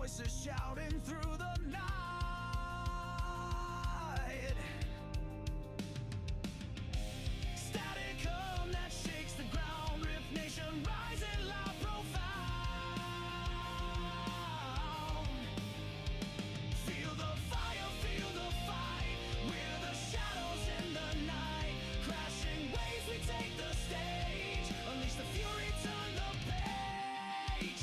voices shouting through the night. Static hum that shakes the ground. Rift Nation rising loud, profound. Feel the fire, feel the fight. We're the shadows in the night. Crashing waves, we take the stage. Unleash the fury, turn the page.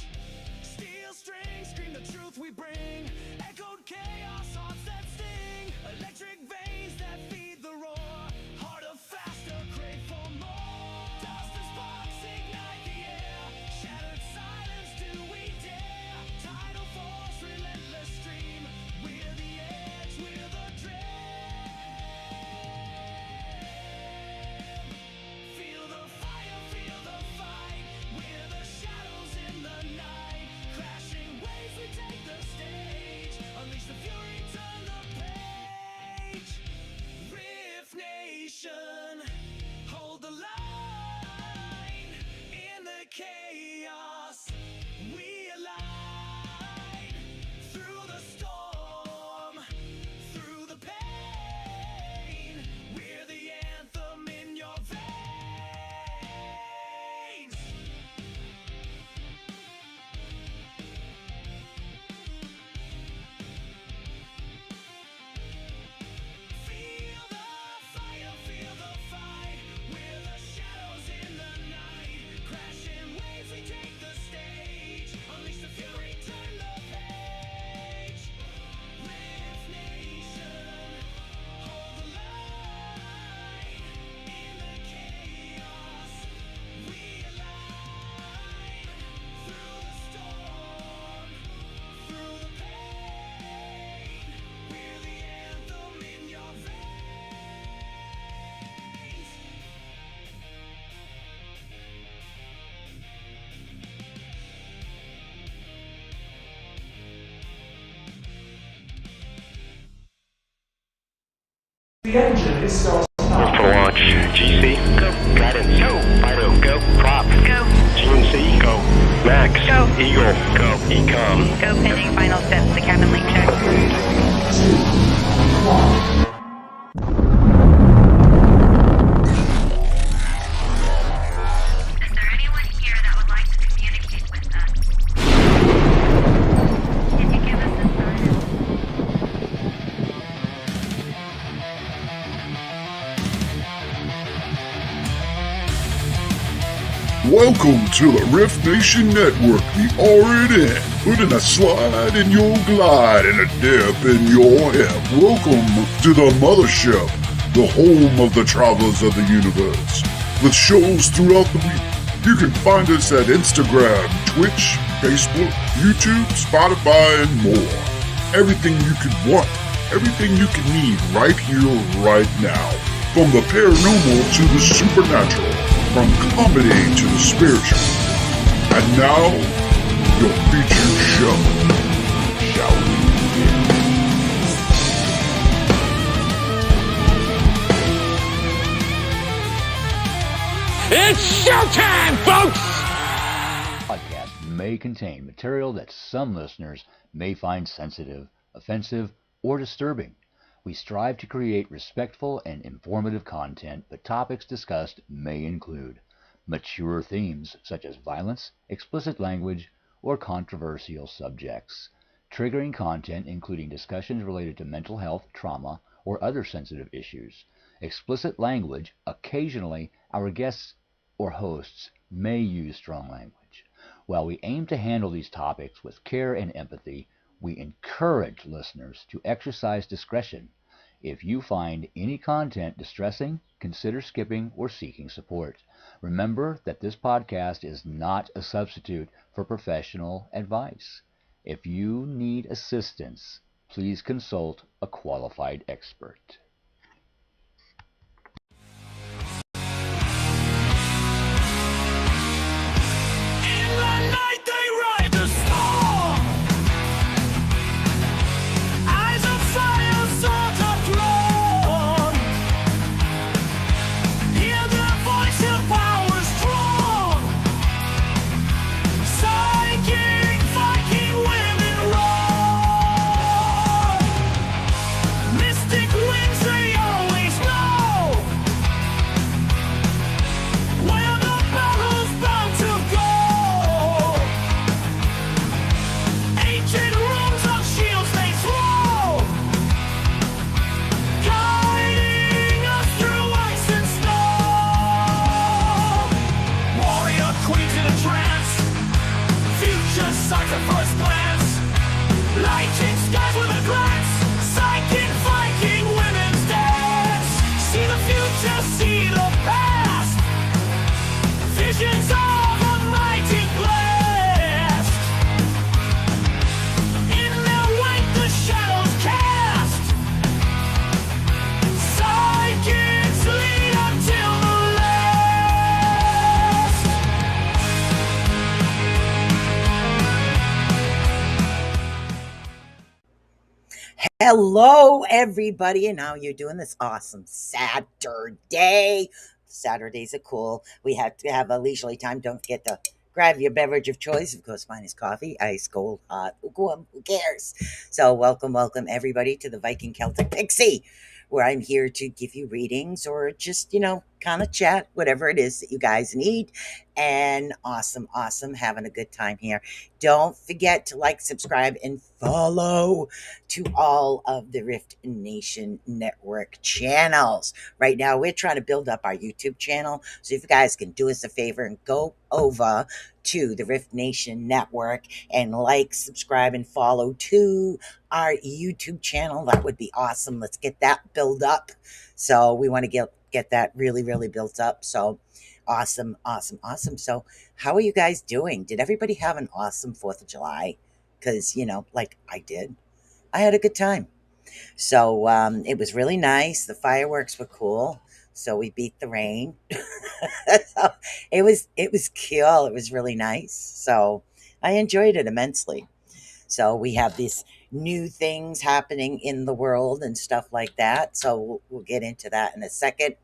Steel strings scream the truth we bring. Echoed chaos, hearts that sting. Electric veins that feed the roar. Harder, faster, crave for more. Dust and sparks ignite the air. Shattered silence, do we dare? Tidal force, relentless stream. We're the edge, we're the dream. Feel the fire, feel the fight. We're the shadows in the night. Crashing waves, we take the stage. Unleash the fury, turn the page. Rift Nation, hold the line. In the chaos, we align. Through the storm, through the pain. We're the anthem in your veins. Feel the fire, feel the fight. We're the shadows in the night. Crashing waves, we take the stage. Unleash the fury, turn the page. Rift Nation, hold the line. In the chaos, we align. Through the storm, through the pain. We're the anthem in your veins. The engine is self-start. For launch, GC, go. Guidance, go. Fido, go. Prop, Go. GNC, go. Max, Go. Eagle, go. Ecom. Go pending final steps to cabin link check. 2, 1. Is there anyone here that would like to communicate with us? Can you give us a sign? Welcome to the Rift Nation Network, the RNN, putting a slide in your glide and a dip in your hip. Welcome to the mothership, the home of the travelers of the universe. With shows throughout the week, you can find us at Instagram, Twitch, Facebook, YouTube, Spotify, and more. Everything you could want, everything you can need right here, right now. From the paranormal to the supernatural. From comedy to the spiritual. And now, your featured show. Shall we begin? It's showtime, folks! Podcast may contain material that some listeners may find sensitive, offensive, or disturbing. We strive to create respectful and informative content, but topics discussed may include mature themes such as violence, explicit language, or controversial subjects, triggering content including discussions related to mental health, trauma, or other sensitive issues, explicit language. Occasionally, our guests or hosts may use strong language. While we aim to handle these topics with care and empathy, we encourage listeners to exercise discretion. If you find any content distressing, consider skipping or seeking support. Remember that this podcast is not a substitute for professional advice. If you need assistance, please consult a qualified expert. In the night they ride the storm. Eyes of fire, swords are drawn. Hear their voice, your power strong. Psychic Viking women roar. sight at first glance. Lighting skies with a glance. Psychic Viking women's dance. See the future, see the past. Visions of a mighty blast. In their wake the shadows cast. Psychics lead until the last. Hello, everybody, and how you doing this awesome Saturday? Saturdays are cool. We have to have a leisurely time. Don't forget to grab your beverage of choice. Of course, mine is coffee, ice cold, hot, lukewarm, who cares? So welcome, everybody to the Viking Celtic Pixie, where I'm here to give you readings or just, kind of chat, whatever it is that you guys need. And awesome, having a good time here. Don't forget to like, subscribe, and follow to all of the Rift Nation Network channels. Right now, we're trying to build up our YouTube channel. So if you guys can do us a favor and go over to the Rift Nation Network and like, subscribe, and follow to our YouTube channel, that would be awesome. Let's get that built up. So we want to get that really, really built up. So awesome. So how are you guys doing? Did everybody have an awesome 4th of July? Because, like I did. I had a good time. So it was really nice. The fireworks were cool. So we beat the rain. So it was cool. It was really nice. So I enjoyed it immensely. So we have these new things happening in the world and stuff like that. So we'll get into that in a second.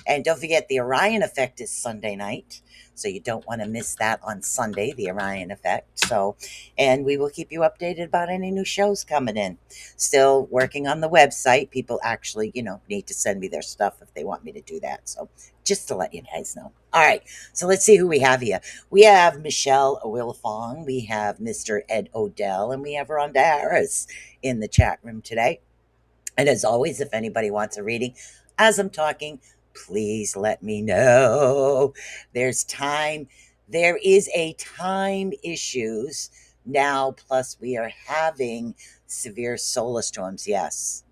And don't forget, the Orion effect is Sunday night. So you don't want to miss that on Sunday, the Orion effect. So, and we will keep you updated about any new shows coming in. Still working on the website. People actually, need to send me their stuff if they want me to do that. So just to let you guys know. All right. So let's see who we have here. We have Michelle Wilfong. We have Mr. Ed Odell. And we have Rhonda Harris in the chat room today. And as always, if anybody wants a reading, as I'm talking, please let me know. There's time. There is a time issues now. Plus, we are having severe solar storms. Yes.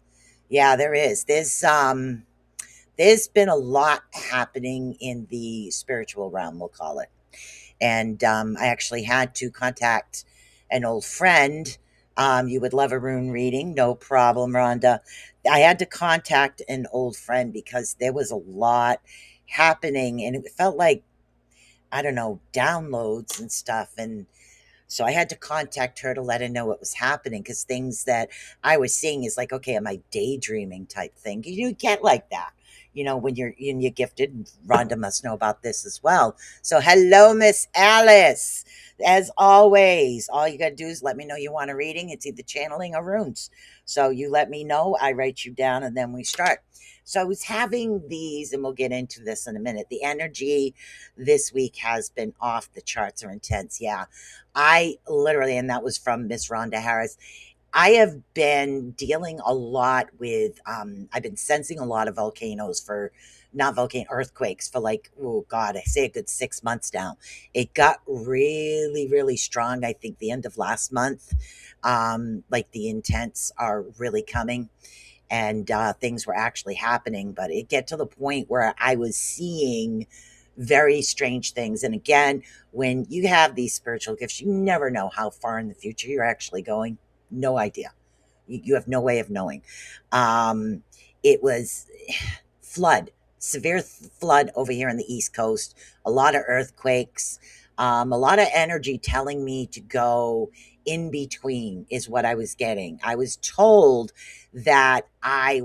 Yeah, there is. There's been a lot happening in the spiritual realm, we'll call it. And I actually had to contact an old friend. You would love a rune reading. No problem, Rhonda. I had to contact an old friend because there was a lot happening and it felt like, I don't know, downloads and stuff. And so I had to contact her to let her know what was happening because things that I was seeing is like, okay, am I daydreaming type thing? You get like that, when you're gifted. Rhonda must know about this as well. So hello, Miss Alice. As always, all you got to do is let me know you want a reading. It's either channeling or runes. So you let me know, I write you down, and then we start. So I was having these, and we'll get into this in a minute. The energy this week has been off the charts or intense. Yeah, I literally, and that was from Miss Rhonda Harris. I have been dealing a lot with, I've been sensing a lot of earthquakes for like, oh God, I say a good 6 months now. It got really, really strong, I think the end of last month. Like the intents are really coming and things were actually happening, but it get to the point where I was seeing very strange things. And again, when you have these spiritual gifts, you never know how far in the future you're actually going. No idea. You have no way of knowing. It was severe flood over here on the East Coast, a lot of earthquakes, a lot of energy telling me to go in between is what I was getting. I was told that I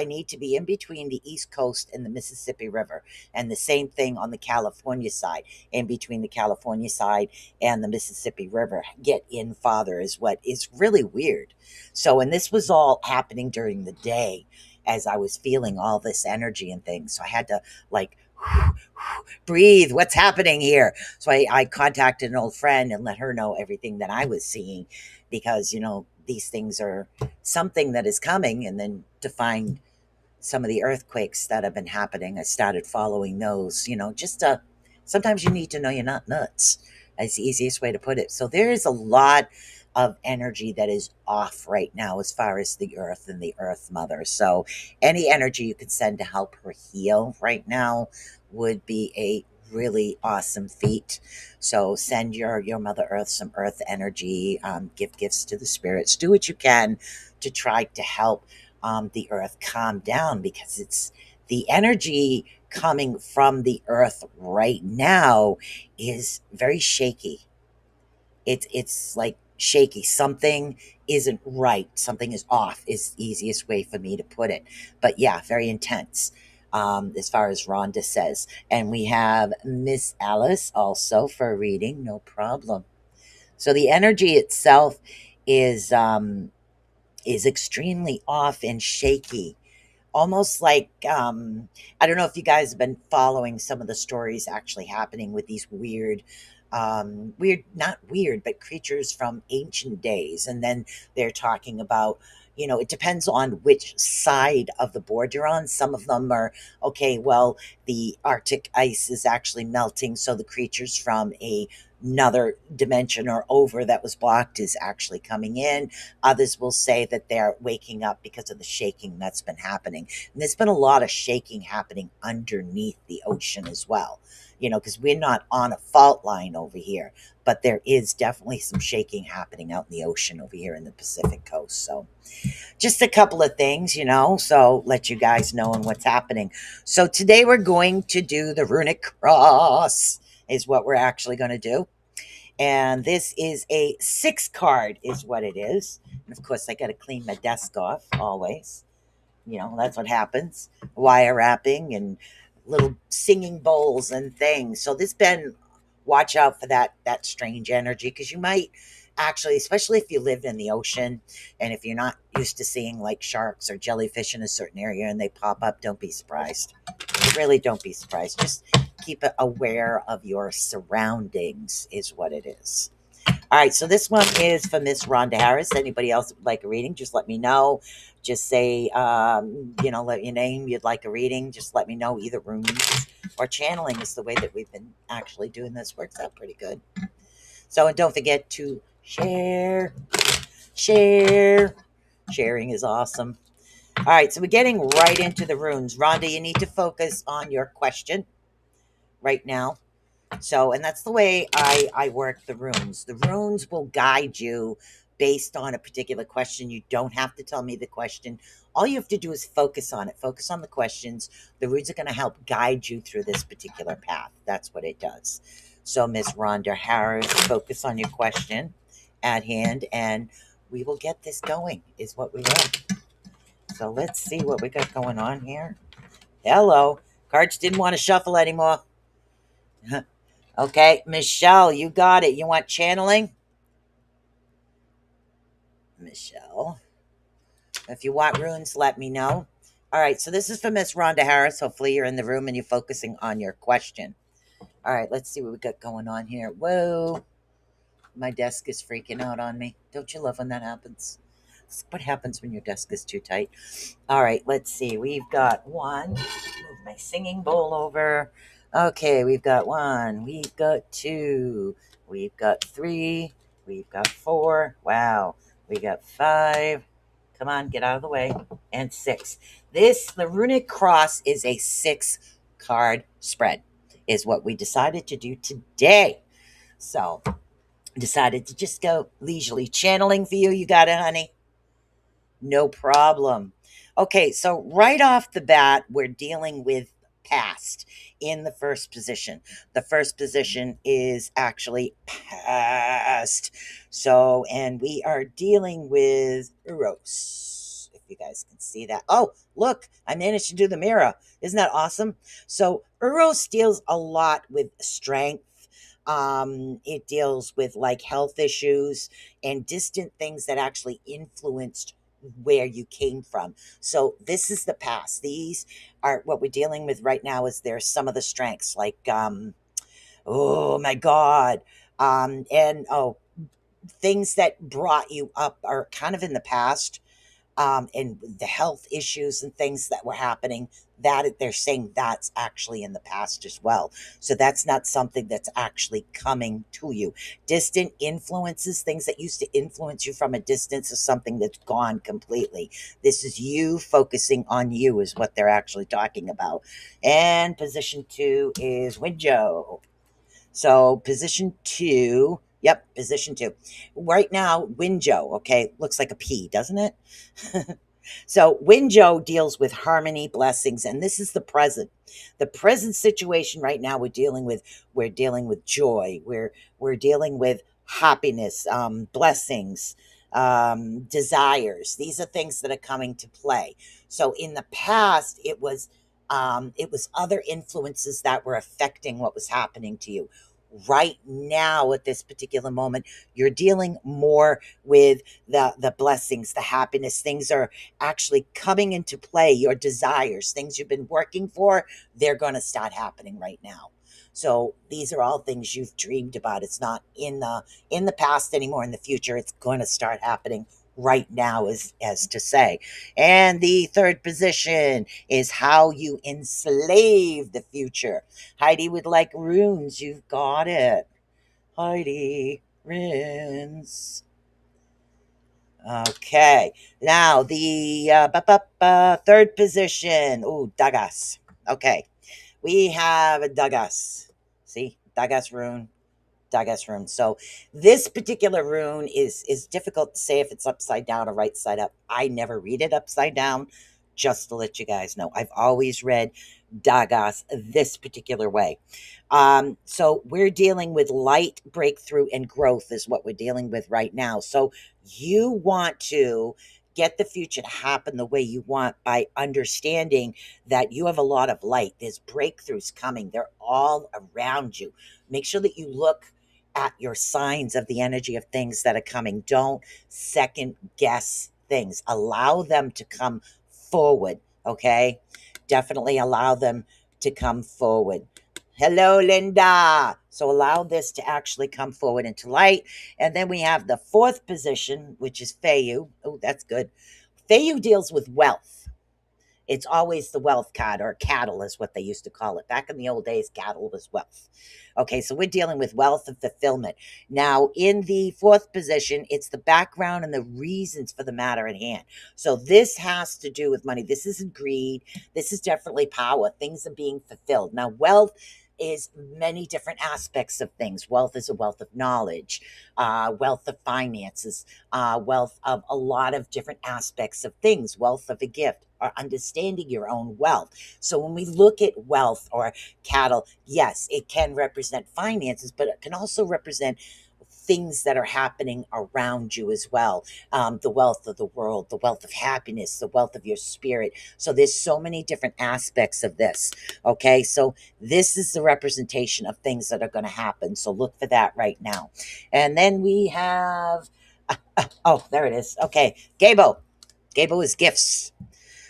need to be in between the East Coast and the Mississippi River, and the same thing on the California side, in between the California side and the Mississippi River. Get in farther is what is really weird. So, and this was all happening during the day as I was feeling all this energy and things. So I had to like breathe. What's happening here? So I contacted an old friend and let her know everything that I was seeing, because, these things are something that is coming. And then to find some of the earthquakes that have been happening, I started following those, sometimes you need to know you're not nuts. That's the easiest way to put it. So there is a lot of energy that is off right now as far as the earth and the earth mother. So any energy you could send to help her heal right now would be a really awesome feat. So send your mother earth some earth energy, give gifts to the spirits, do what you can to try to help the earth calm down, because it's the energy coming from the earth right now is very shaky. It's like shaky. Something isn't right. Something is off is the easiest way for me to put it. But yeah, very intense. As far as Rhonda says. And we have Miss Alice also for a reading, no problem. So the energy itself is extremely off and shaky, almost like I don't know if you guys have been following some of the stories actually happening with these weird, not weird, but creatures from ancient days. And then they're talking about, it depends on which side of the board you're on. Some of them are, okay, well, the Arctic ice is actually melting, so the creatures from another dimension or over that was blocked is actually coming in. Others will say that they're waking up because of the shaking that's been happening. And there's been a lot of shaking happening underneath the ocean as well, because we're not on a fault line over here, but there is definitely some shaking happening out in the ocean over here in the Pacific coast. So just a couple of things, so let you guys know and what's happening. So today we're going to do the runic cross is what we're actually going to do. And this is a 6 card is what it is. And of course, I got to clean my desk off always. That's what happens. Wire wrapping and little singing bowls and things. So watch out for that strange energy, because you might actually, especially if you live in the ocean and if you're not used to seeing like sharks or jellyfish in a certain area and they pop up, don't be surprised. Really don't be surprised. Just keep aware of your surroundings is what it is. All right, so this one is for Miss Rhonda Harris. Anybody else would like a reading, just let me know. Just say, let your name, you'd like a reading. Just let me know. Either runes or channeling is the way that we've been actually doing this. Works out pretty good. So, and don't forget to share. Sharing is awesome. All right, so we're getting right into the runes. Rhonda, you need to focus on your question right now. So, and that's the way I work the runes. The runes will guide you based on a particular question. You don't have to tell me the question. All you have to do is focus on it. Focus on the questions. The runes are going to help guide you through this particular path. That's what it does. So, Miss Rhonda Harris, focus on your question at hand, and we will get this going, is what we will. So, let's see what we got going on here. Hello. Cards didn't want to shuffle anymore. Okay, Michelle, you got it. You want channeling? Michelle. If you want runes, let me know. All right, so this is for Miss Rhonda Harris. Hopefully you're in the room and you're focusing on your question. All right, let's see what we got going on here. Whoa. My desk is freaking out on me. Don't you love when that happens? What happens when your desk is too tight? All right, let's see. We've got one. Move my singing bowl over. Okay, we've got 1. We've got 2. We've got 3. We've got 4. Wow. We got 5. Come on, get out of the way. And 6. The runic cross is a 6 card spread, is what we decided to do today. So, decided to just go leisurely. Channeling for you. You got it, honey? No problem. Okay, so right off the bat, we're dealing with past in the first position. The first position is actually past. So, and we are dealing with Eros. If you guys can see that. Oh, look, I managed to do the mirror. Isn't that awesome? So, Eros deals a lot with strength. It deals with like health issues and distant things that actually influenced where you came from. So this is the past. These are what we're dealing with right now. Is there some of the strengths like oh my god, and things that brought you up are kind of in the past. and the health issues and things that were happening, that they're saying that's actually in the past as well. So that's not something that's actually coming to you. Distant influences, things that used to influence you from a distance, is something that's gone completely. This is you focusing on you, is what they're actually talking about. And position 2 is Winjo. So position 2, yep, position 2. Right now, Winjo, okay, looks like a P, doesn't it? So Winjo deals with harmony, blessings, and this is the present. The present situation right now we're dealing with joy. We're dealing with happiness, blessings, desires. These are things that are coming to play. So in the past, it was other influences that were affecting what was happening to you. Right now, at this particular moment, you're dealing more with the blessings, the happiness. Things are actually coming into play. Your desires, things you've been working for, they're going to start happening right now. So these are all things you've dreamed about. It's not in the past anymore. In the future, it's going to start happening right now, as to say. And the third position is how you enslave the future. Heidi would like runes. You've got it. Heidi, runes. Okay. Now the third position. Oh, Dagas. Okay. We have a Dagas. See? Dagas rune. Dagas rune. So this particular rune is difficult to say if it's upside down or right side up. I never read it upside down, just to let you guys know. I've always read Dagas this particular way. So we're dealing with light, breakthrough, and growth is what we're dealing with right now. So you want to get the future to happen the way you want by understanding that you have a lot of light. There's breakthroughs coming. They're all around you. Make sure that you look at your signs of the energy of things that are coming. Don't second guess things. Allow them to come forward, okay? Definitely allow them to come forward. Hello, Linda. So allow this to actually come forward into light. And then we have the fourth position, which is Feyu. Oh, that's good. Feyu deals with wealth. It's always the wealth card, or cattle is what they used to call it. Back in the old days, cattle was wealth. Okay, so we're dealing with wealth and fulfillment. Now, in the fourth position, it's the background and the reasons for the matter at hand. So this has to do with money. This isn't greed. This is definitely power. Things are being fulfilled. Now, wealth is many different aspects of things. Wealth is a wealth of knowledge, wealth of finances, wealth of a lot of different aspects of things, wealth of a gift, or understanding your own wealth. So when we look at wealth or cattle, yes, it can represent finances, but it can also represent things that are happening around you as well. The wealth of the world, the wealth of happiness, the wealth of your spirit. So there's so many different aspects of this. Okay, so this is the representation of things that are going to happen. So look for that right now. And then we have, oh, there it is. Okay, Gabo. Gabo is gifts.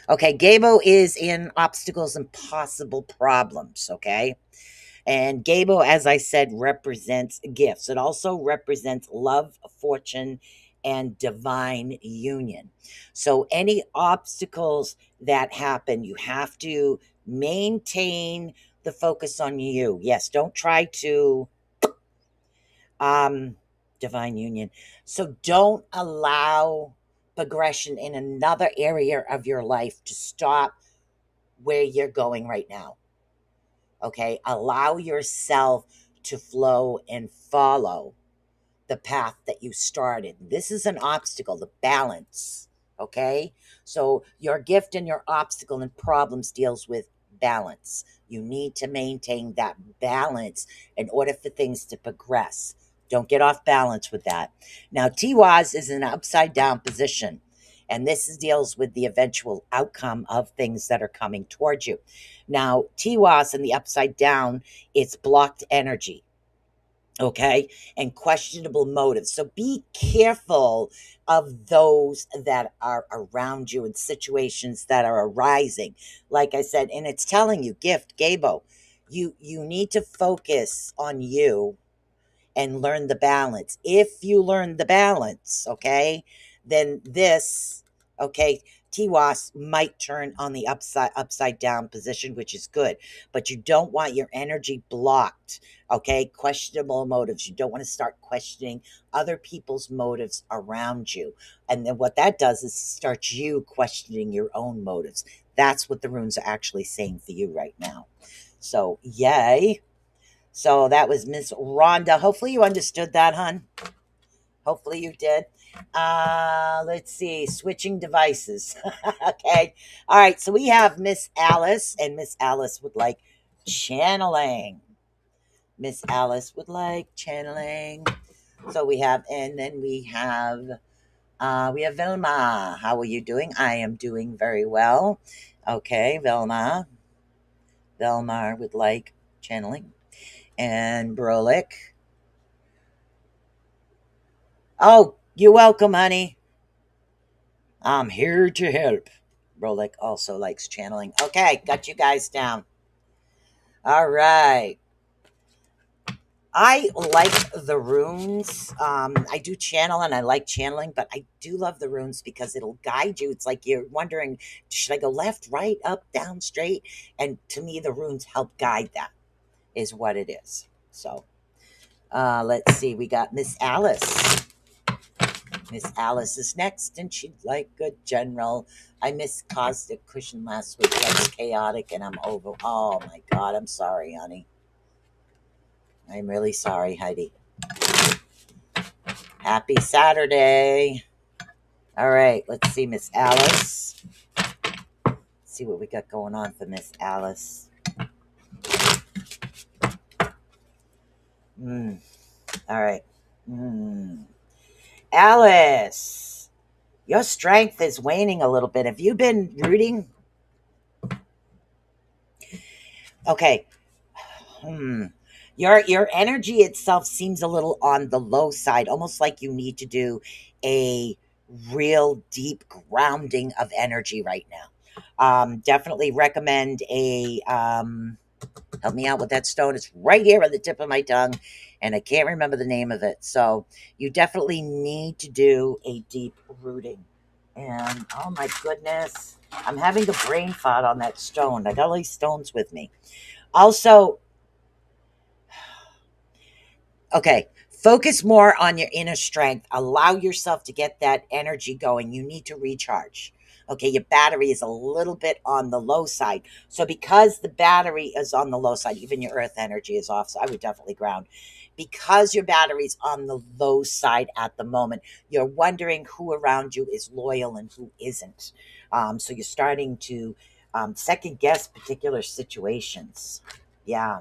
Okay, Gabo is in obstacles and possible problems. Okay. And Gabo, as I said, represents gifts. It also represents love, fortune, and divine union. So any obstacles that happen, you have to maintain the focus on you. Yes, don't try to divine union. So don't allow progression in another area of your life to stop where you're going right now. Okay, allow yourself to flow and follow the path that you started. This is an obstacle, the balance. Okay, so your gift and your obstacle and problems deals with balance. You need to maintain that balance in order for things to progress. Don't get off balance with that. Now, Tiwaz is in an upside down position, and this deals with the eventual outcome of things that are coming towards you. Now, Tiwas in the upside down, it's blocked energy, okay, and questionable motives. So be careful of those that are around you and situations that are arising. Like I said, and it's telling you, gift, Gabo, you need to focus on you and learn the balance. If you learn the balance, okay, then this Okay, TWAS might turn on the upside down position, which is good, but you don't want your energy blocked. Okay, questionable motives. You don't want to start questioning other people's motives around you. And then what that does is starts you questioning your own motives. That's what the runes are actually saying for you right now. So, yay. So that was Miss Rhonda. Hopefully you understood that, hon. Hopefully you did. Let's see. Switching devices. Okay. All right. So we have Miss Alice, and Miss Alice would like channeling. Miss Alice would like channeling. So we have, and then we have Vilma. How are you doing? I am doing very well. Okay, Vilma. Vilma would like channeling. And Brolic. Oh, you're welcome, honey. I'm here to help. Brolic also likes channeling. Okay, got you guys down. All right. I like the runes. I do channel and I like channeling, but I do love the runes because it'll guide you. It's like you're wondering, should I go left, right, up, down, straight? And to me, the runes help guide that, is what it is. So let's see. We got Miss Alice. Miss Alice is next, and she'd like a general. I missed Caustic Cushion last week. That's chaotic, and I'm over. Oh my God, I'm sorry, honey. I'm really sorry, Heidi. Happy Saturday. All right, let's see, Miss Alice. Let's see what we got going on for Miss Alice. All right. Alice, your strength is waning a little bit. Have you been rooting? Okay. Your energy itself seems a little on the low side, almost like you need to do a real deep grounding of energy right now. Definitely recommend a help me out with that stone. It's right here on the tip of my tongue, and I can't remember the name of it. So you definitely need to do a deep rooting. And oh my goodness, I'm having a brain fart on that stone. I got all these stones with me. Also, okay, focus more on your inner strength. Allow yourself to get that energy going. You need to recharge. Okay, your battery is a little bit on the low side. So, because the battery is on the low side, even your earth energy is off. So, I would definitely ground. Because your battery's on the low side at the moment, you're wondering who around you is loyal and who isn't. So, you're starting to second guess particular situations. Yeah.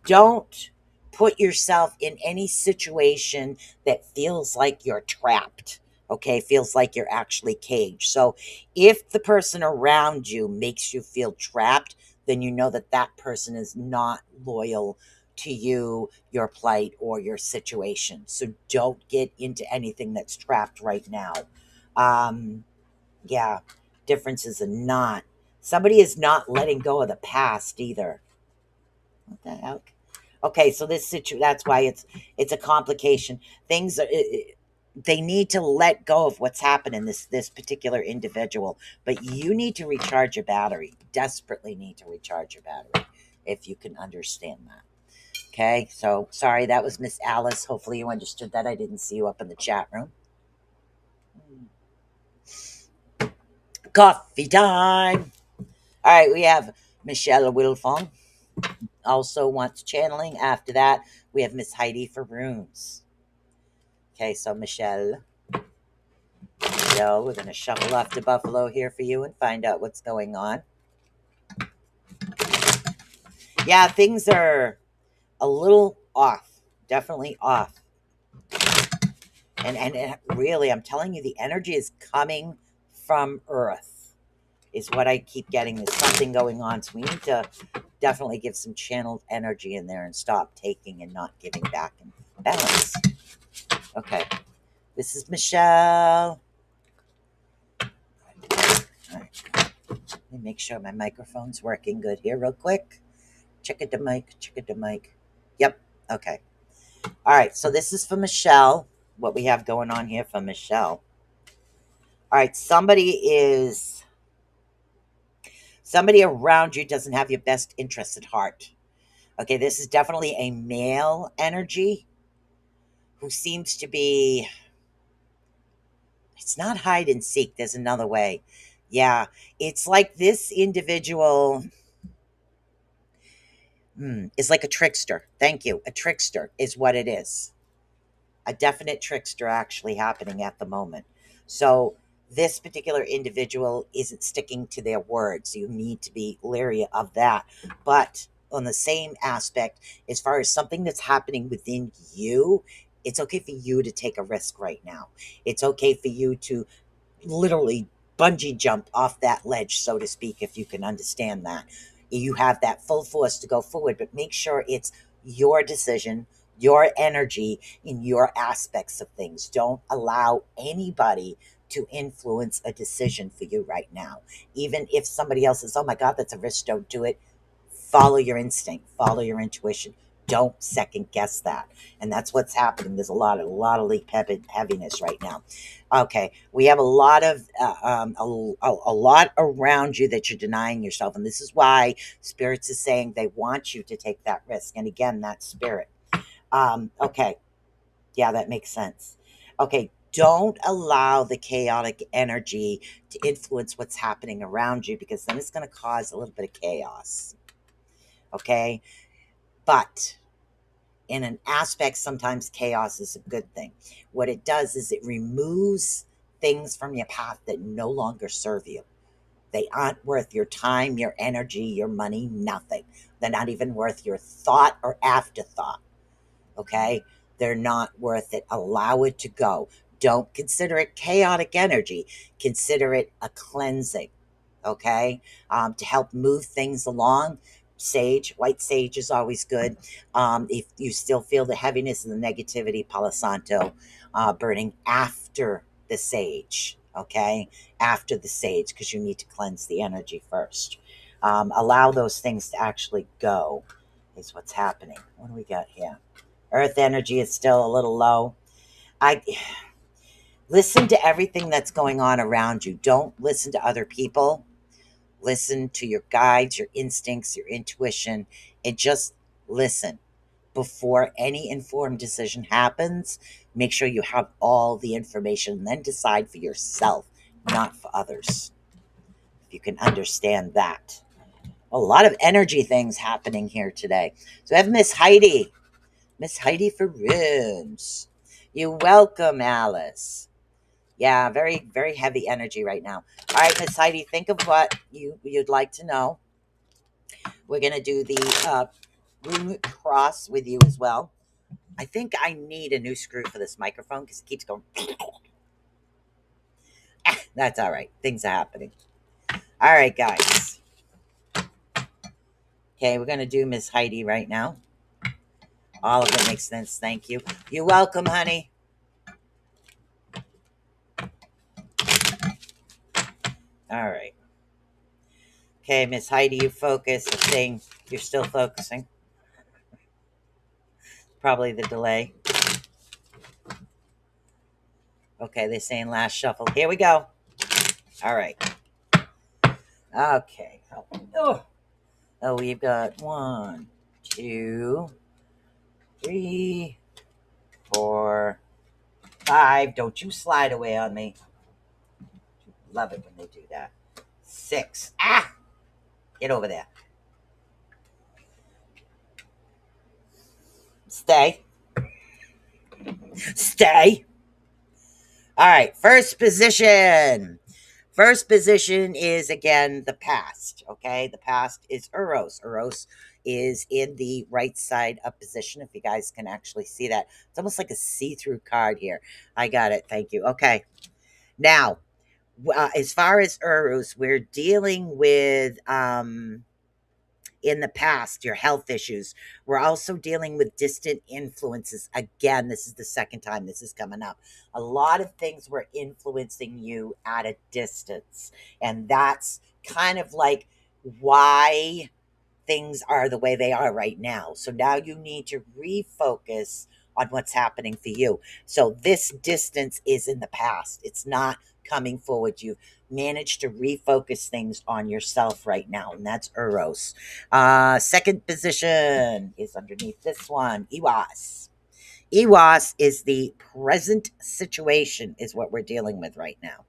Don't put yourself in any situation that feels like you're trapped. Okay, feels like you're actually caged. So if the person around you makes you feel trapped, then you know that that person is not loyal to you, your plight, or your situation. So don't get into anything that's trapped right now. Yeah, difference is not. Somebody is not letting go of the past either. What the heck? Okay, so this that's why it's a complication. Things are they need to let go of what's happened in this particular individual, but you need to recharge your battery. Desperately need to recharge your battery if you can understand that. Okay, so sorry, that was Miss Alice. Hopefully you understood that. I didn't see you up in the chat room. Coffee time. All right, we have Michelle Wilfong. Also wants channeling. After that, we have Miss Heidi for runes. Okay, so Michelle, we're going to shuffle off to Buffalo here for you and find out what's going on. Yeah, things are a little off. Definitely off. And really, I'm telling you, the energy is coming from Earth, is what I keep getting. There's something going on. So we need to definitely give some channeled energy in there and stop taking and not giving back and balance. Okay. This is Michelle. All right. Let me make sure my microphone's working good here real quick. Check it the mic. Yep. Okay. All right. So this is for Michelle. What we have going on here for Michelle. All right, somebody around you doesn't have your best interest at heart. Okay, this is definitely a male energy who seems to be, it's not hide and seek, there's another way. Yeah, it's like this individual is like a trickster. Thank you. A trickster is what it is. A definite trickster actually happening at the moment. So this particular individual isn't sticking to their words. You need to be leery of that. But on the same aspect, as far as something that's happening within you, it's okay for you to take a risk right now. It's okay for you to literally bungee jump off that ledge, so to speak, if you can understand that. You have that full force to go forward, but make sure it's your decision, your energy, in your aspects of things. Don't allow anybody to influence a decision for you right now. Even if somebody else says, oh my God, that's a risk, don't do it. Follow your instinct, follow your intuition. Don't second guess that. And that's what's happening. There's a lot of leak heaviness right now. Okay, we have a lot of a lot around you that you're denying yourself, and this is why spirits is saying they want you to take that risk. And again, that's spirit. Okay, yeah, that makes sense. Okay, don't allow the chaotic energy to influence what's happening around you, because then it's going to cause a little bit of chaos. Okay, but in an aspect, sometimes chaos is a good thing. What it does is it removes things from your path that no longer serve you. They aren't worth your time, your energy, your money, nothing. They're not even worth your thought or afterthought. Okay? They're not worth it. Allow it to go. Don't consider it chaotic energy. Consider it a cleansing. Okay? To help move things along. Sage, white sage is always good. If you still feel the heaviness and the negativity, Palo Santo, burning after the sage. Okay? After the sage, because you need to cleanse the energy first. Allow those things to actually go, is what's happening. What do we got here? Earth energy is still a little low. I listen to everything that's going on around you. Don't listen to other people. Listen to your guides, your instincts, your intuition, and just listen. Before any informed decision happens, make sure you have all the information and then decide for yourself, not for others. If you can understand that. A lot of energy things happening here today. So I have Miss Heidi. Miss Heidi for runes. You're welcome, Alice. Yeah, very, very heavy energy right now. All right, Miss Heidi, think of what you'd like to know. We're going to do the rune cross with you as well. I think I need a new screw for this microphone because it keeps going. That's all right. Things are happening. All right, guys. Okay, we're going to do Miss Heidi right now. All of it makes sense. Thank you. You're welcome, honey. All right. Okay, Miss Heidi, you focus. I'm saying you're still focusing. Probably the delay. Okay, they're saying last shuffle. Here we go. All right. Okay. Oh, we've got 1, 2, 3, 4, 5. Don't you slide away on me. Love it when they do that. 6. Ah! Get over there. Stay. Stay. All right. First position. First position is, again, the past. Okay. The past is Eros. Eros is in the right side up position. If you guys can actually see that, it's almost like a see-through card here. I got it. Thank you. Okay. Now, as far as Eros, we're dealing with, in the past, your health issues. We're also dealing with distant influences. Again, this is the second time this is coming up. A lot of things were influencing you at a distance. And that's kind of like why things are the way they are right now. So now you need to refocus on what's happening for you. So this distance is in the past. It's not coming forward. You've managed to refocus things on yourself right now, and that's Eros. Second position is underneath this one, Ewas. Ewas is the present situation, is what we're dealing with right now.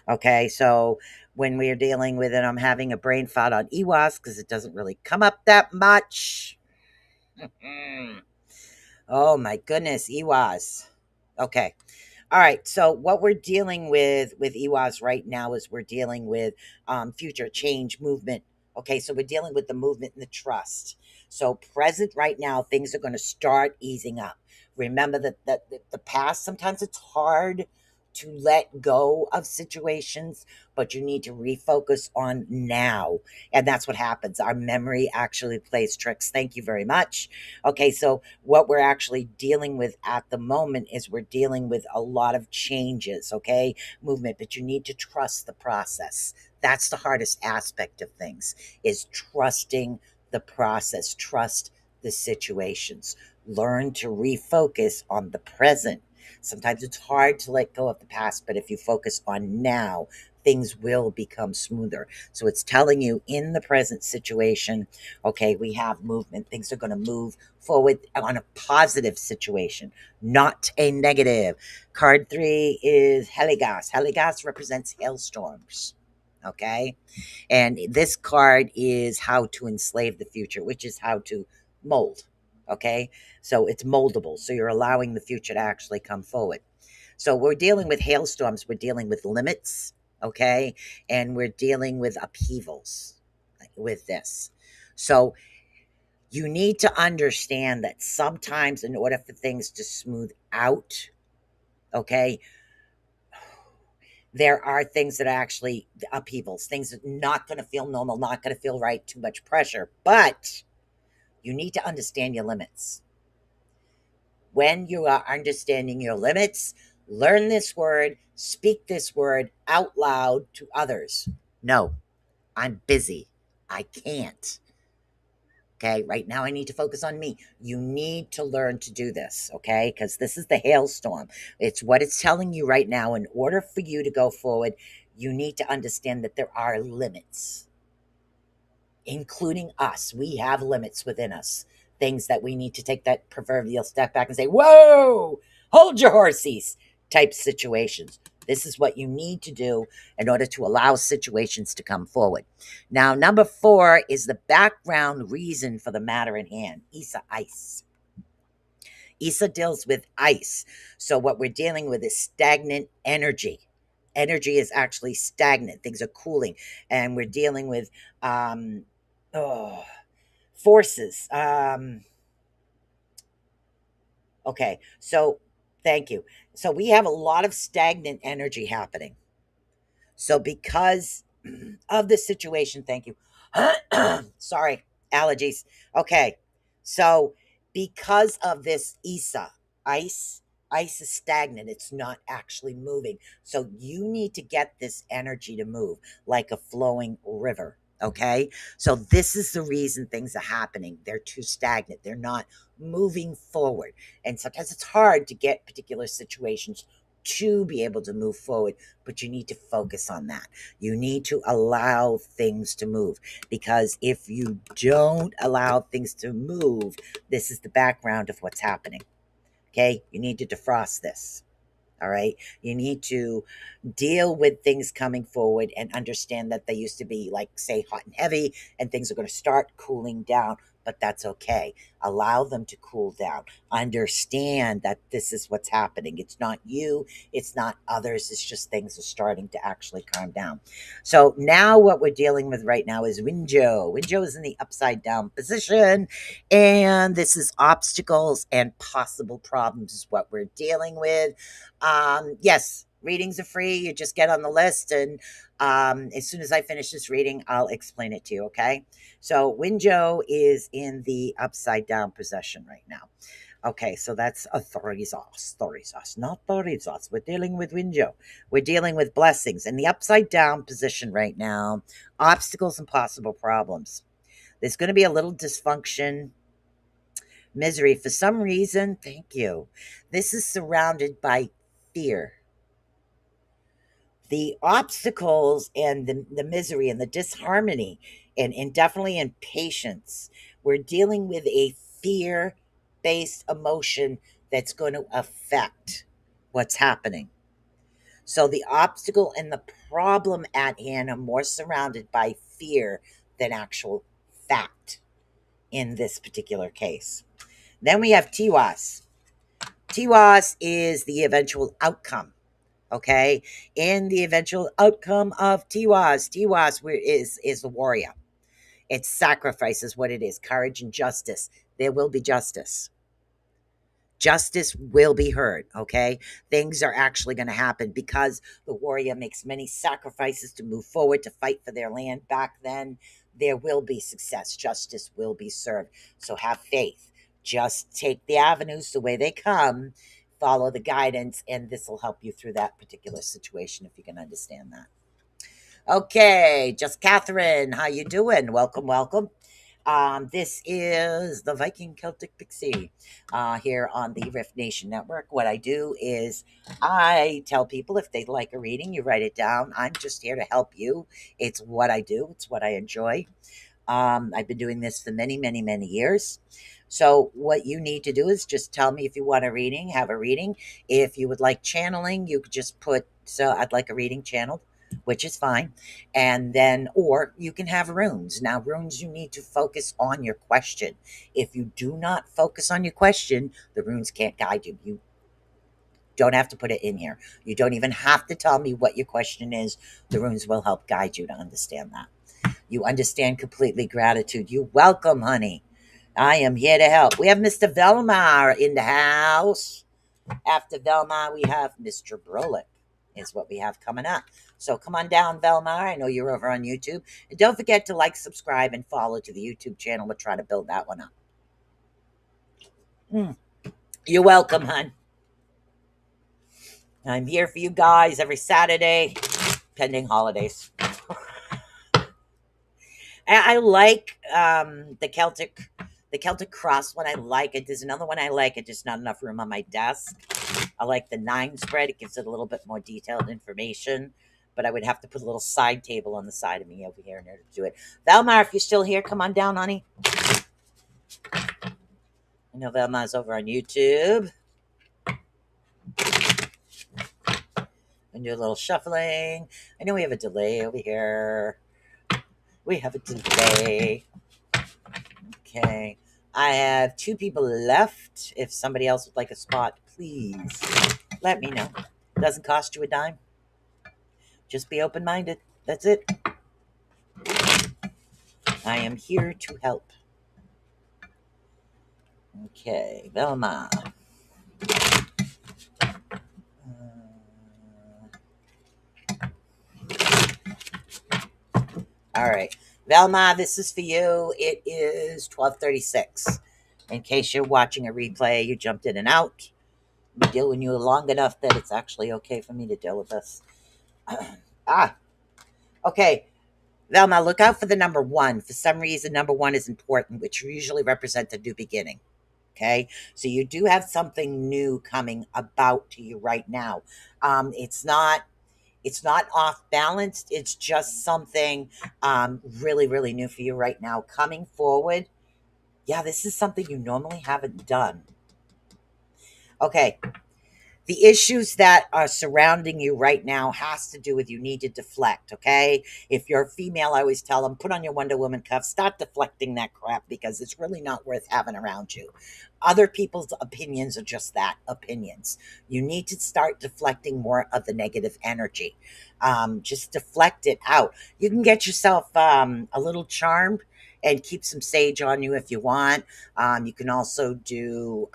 Okay, so when we're dealing with it, I'm having a brain fart on Ewas because it doesn't really come up that much. Oh my goodness, Ewas. Okay. All right. So what we're dealing with EWAS right now is we're dealing with future change movement. Okay. So we're dealing with the movement and the trust. So present right now, things are going to start easing up. Remember that the past, sometimes it's hard to let go of situations, but you need to refocus on now. And that's what happens. Our memory actually plays tricks. Thank you very much. Okay. So what we're actually dealing with at the moment is we're dealing with a lot of changes, okay? Movement, but you need to trust the process. That's the hardest aspect of things, is trusting the process, trust the situations. Learn to refocus on the present. Sometimes it's hard to let go of the past, but if you focus on now, things will become smoother. So it's telling you in the present situation, okay, we have movement. Things are going to move forward on a positive situation, not a negative. Card 3 is Heligas. Heligas represents hailstorms. Okay. And this card is how to enslave the future, which is how to mold. Okay. So it's moldable. So you're allowing the future to actually come forward. So we're dealing with hailstorms. We're dealing with limits. Okay. And we're dealing with upheavals with this. So you need to understand that sometimes in order for things to smooth out, okay, there are things that are actually upheavals, things that are not going to feel normal, not going to feel right, too much pressure, but you need to understand your limits. When you are understanding your limits, learn this word, speak this word out loud to others. No, I'm busy. I can't. Okay, right now I need to focus on me. You need to learn to do this, okay? Because this is the hailstorm. It's what it's telling you right now. In order for you to go forward, you need to understand that there are limits, including us. We have limits within us, things that we need to take that proverbial step back and say, whoa, hold your horses type situations. This is what you need to do in order to allow situations to come forward. Now, number 4 is the background reason for the matter in hand. Isa ice. Isa deals with ice. So what we're dealing with is stagnant energy. Energy is actually stagnant. Things are cooling. And we're dealing with forces. Okay, so thank you. So we have a lot of stagnant energy happening. So because of the situation, thank you. Sorry, allergies. Okay, so because of this ISA, ice is stagnant. It's not actually moving. So you need to get this energy to move like a flowing river. Okay, so this is the reason things are happening. They're too stagnant. They're not moving forward. And sometimes it's hard to get particular situations to be able to move forward, but you need to focus on that. You need to allow things to move, because if you don't allow things to move, this is the background of what's happening. Okay, you need to defrost this. All right, you need to deal with things coming forward and understand that they used to be, like, say, hot and heavy, and things are going to start cooling down, but that's okay. Allow them to cool down. Understand that this is what's happening. It's not you, it's not others, it's just things are starting to actually calm down. So now what we're dealing with right now is Winjo. Winjo is in the upside down position, and this is obstacles and possible problems is what we're dealing with. Yes, readings are free. You just get on the list, and as soon as I finish this reading, I'll explain it to you, okay? So Winjo is in the upside down possession right now. Okay, so that's a Thorizos, not Thorizos. We're dealing with Winjo. We're dealing with blessings. In the upside down position right now, obstacles and possible problems. There's going to be a little dysfunction. Misery, for some reason, thank you. This is surrounded by fear. The obstacles and the misery and the disharmony and definitely impatience. We're dealing with a fear based emotion that's going to affect what's happening. So the obstacle and the problem at hand are more surrounded by fear than actual fact in this particular case. Then we have TWAS. TWAS is the eventual outcome. Okay, in the eventual outcome of TWAS is the warrior. It's sacrifice is what it is. Courage and justice. There will be justice. Justice will be heard. Okay, things are actually going to happen because the warrior makes many sacrifices to move forward to fight for their land. Back then, there will be success. Justice will be served. So have faith. Just take the avenues the way they come, follow the guidance, and this will help you through that particular situation if you can understand that. Okay, just Catherine, how you doing? Welcome, welcome. This is the Viking Celtic Pixie here on the Rift Nation Network. What I do is I tell people if they'd like a reading, you write it down. I'm just here to help you. It's what I do. It's what I enjoy. I've been doing this for many, many, many years. So what you need to do is just tell me if you want a reading, have a reading. If you would like channeling, you could just put, so I'd like a reading channeled, which is fine. And then, or you can have runes. Now, runes, you need to focus on your question. If you do not focus on your question, the runes can't guide you. You don't have to put it in here. You don't even have to tell me what your question is. The runes will help guide you to understand that. You understand completely gratitude. You welcome, honey. I am here to help. We have Mr. Velmar in the house. After Velmar, we have Mr. Brolick is what we have coming up. So come on down, Velmar. I know you're over on YouTube. And don't forget to like, subscribe, and follow to the YouTube channel. We'll try to build that one up. You're welcome, hon. I'm here for you guys every Saturday, pending holidays. I like the Celtic Cross one. I like it. There's another one I like. It's just not enough room on my desk. I like the 9 spread. It gives it a little bit more detailed information, but I would have to put a little side table on the side of me over here in order to do it. Velmar, if you're still here, come on down, honey. I know Velmar's over on YouTube. And do a little shuffling. I know we have a delay over here. We have a delay. Okay. I have 2 people left. If somebody else would like a spot, please let me know. Doesn't cost you a dime. Just be open-minded. That's it. I am here to help. Okay, Velma. All right. Velma, this is for you. It is 12:36. In case you're watching a replay, you jumped in and out. I'm dealing with you long enough that it's actually okay for me to deal with this. Okay. Velma, look out for the number 1. For some reason, number 1 is important, which usually represents a new beginning. Okay. So you do have something new coming about to you right now. It's not off balanced. It's just something really, really new for you right now. Coming forward. Yeah, this is something you normally haven't done. Okay. The issues that are surrounding you right now has to do with you need to deflect, okay? If you're a female, I always tell them, put on your Wonder Woman cuff, start deflecting that crap because it's really not worth having around you. Other people's opinions are just that, opinions. You need to start deflecting more of the negative energy. Just deflect it out. You can get yourself a little charm and keep some sage on you if you want. You can also do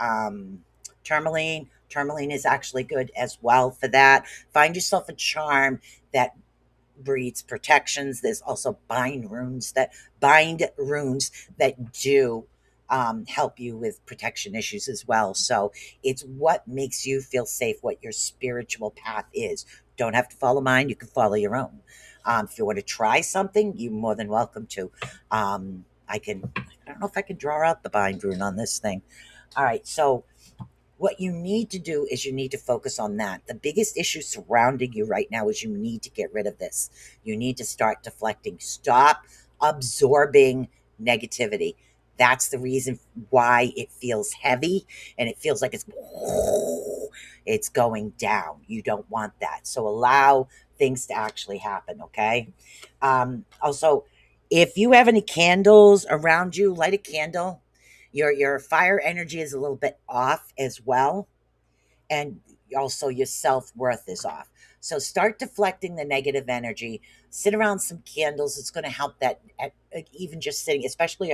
tourmaline. Tourmaline is actually good as well for that. Find yourself a charm that breeds protections. There's also bind runes that do help you with protection issues as well. So it's what makes you feel safe, what your spiritual path is. Don't have to follow mine. You can follow your own. If you want to try something, you're more than welcome to. I don't know if I can draw out the bind rune on this thing. All right, so what you need to do is you need to focus on that. The biggest issue surrounding you right now is you need to get rid of this. You need to start deflecting. Stop absorbing negativity. That's the reason why it feels heavy and it feels like it's going down. You don't want that. So allow things to actually happen, okay? Also, if you have any candles around you, light a candle. Your fire energy is a little bit off as well, and also your self-worth is off. So start deflecting the negative energy. Sit around some candles. It's going to help that even just sitting, especially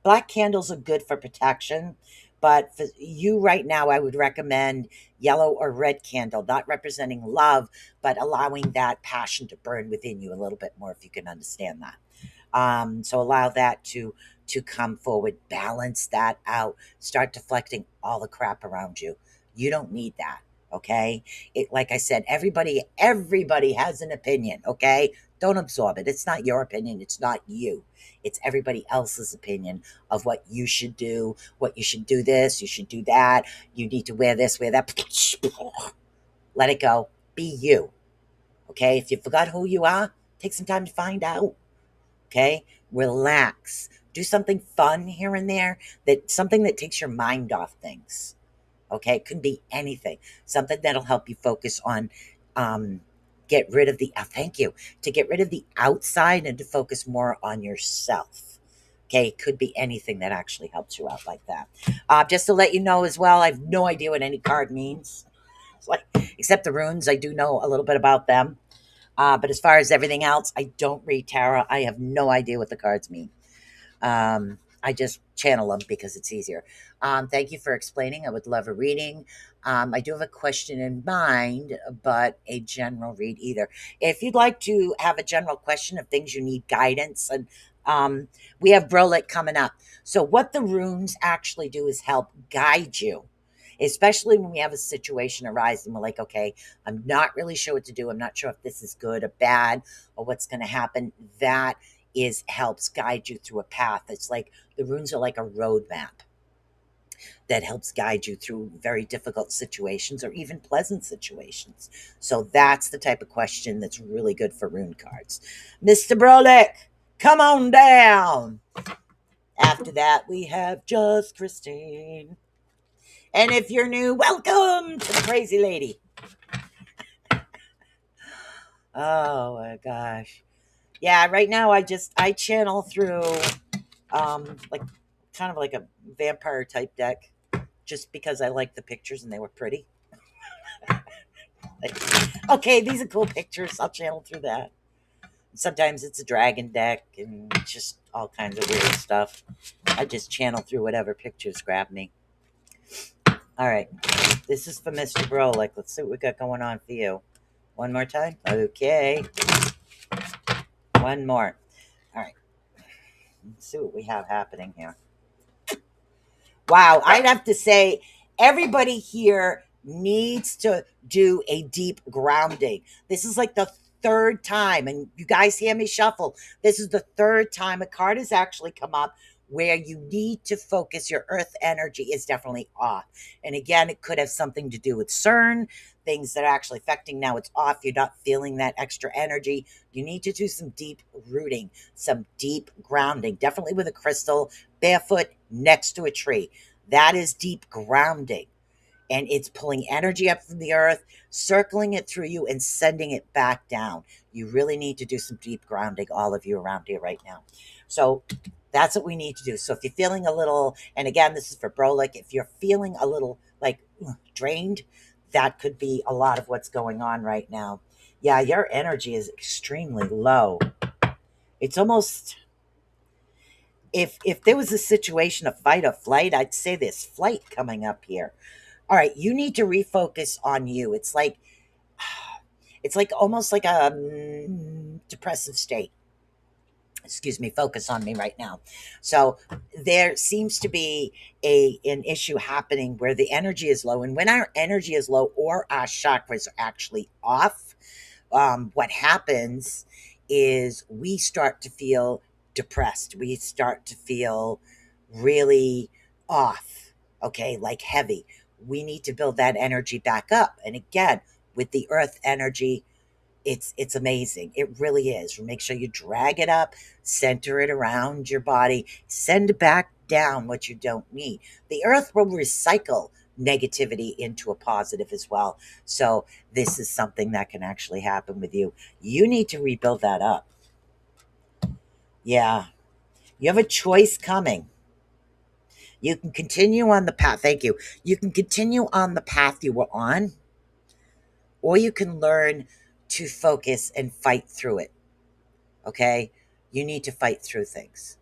black candles are good for protection, but for you right now, I would recommend yellow or red candle, not representing love, but allowing that passion to burn within you a little bit more, if you can understand that. So allow that to come forward, balance that out, start deflecting all the crap around you. You don't need that. Okay. It, like I said, everybody has an opinion. Okay. Don't absorb it. It's not your opinion. It's not you. It's everybody else's opinion of what you should do, what you should do this, you should do that. You need to wear this, wear that. Let it go. Be you. Okay. If you forgot who you are, take some time to find out. Okay. Relax. Do something fun here and there, something that takes your mind off things. Okay. It could be anything, something that'll help you focus on, get rid of thank you, to get rid of the outside and to focus more on yourself. Okay. It could be anything that actually helps you out like that. Just to let you know as well, I have no idea what any card means. It's like, except the runes, I do know a little bit about them. But as far as everything else, I don't read tarot. I have no idea what the cards mean. I just channel them because it's easier. Thank you for explaining. I would love a reading. I do have a question in mind, but a general read either. If you'd like to have a general question of things you need guidance, and we have Brolik coming up. So what the runes actually do is help guide you, especially when we have a situation arise and we're like, okay, I'm not really sure what to do. I'm not sure if this is good or bad or what's going to happen. That helps guide you through a path. It's like the runes are like a roadmap that helps guide you through very difficult situations or even pleasant situations. So that's the type of question that's really good for rune cards. Mr. Brolik, come on down. After that, we have Just Christine. And if you're new, welcome to the Crazy Lady. Oh my gosh. Yeah, right now I channel through like kind of like a vampire type deck, just because I like the pictures and they were pretty. Okay, these are cool pictures. I'll channel through that. Sometimes it's a dragon deck and just all kinds of weird stuff. I just channel through whatever pictures grab me. All right. This is for Mr. Brolik. Let's see what we got going on for you. One more time. Okay. One more. All right. Let's see what we have happening here. Wow. I'd have to say everybody here needs to do a deep grounding. This is like the third time, and you guys hear me shuffle. This is the third time a card has actually come up where you need to focus. Your earth energy is definitely off. And again, it could have something to do with CERN, things that are actually affecting. Now it's off. You're not feeling that extra energy. You need to do some deep rooting, some deep grounding, definitely with a crystal, barefoot next to a tree. That is deep grounding. And it's pulling energy up from the earth, circling it through you and sending it back down. You really need to do some deep grounding, all of you around here right now. So that's what we need to do. So if you're feeling a little, and again, this is for Brolik, if you're feeling a little like drained, that could be a lot of what's going on right now. Yeah, your energy is extremely low. It's almost, if there was a situation of fight or flight, I'd say there's flight coming up here. All right, you need to refocus on you. It's like almost like a depressive state. Excuse me, focus on me right now. So there seems to be an issue happening where the energy is low. And when our energy is low or our chakras are actually off, what happens is we start to feel depressed. We start to feel really off, okay, like heavy. We need to build that energy back up. And again, with the earth energy, it's amazing. It really is. Make sure you drag it up, center it around your body, send back down what you don't need. The earth will recycle negativity into a positive as well. So this is something that can actually happen with you. You need to rebuild that up. Yeah. You have a choice coming. You can continue on the path. Thank you. You can continue on the path you were on, or you can learn to focus and fight through it. Okay? You need to fight through things.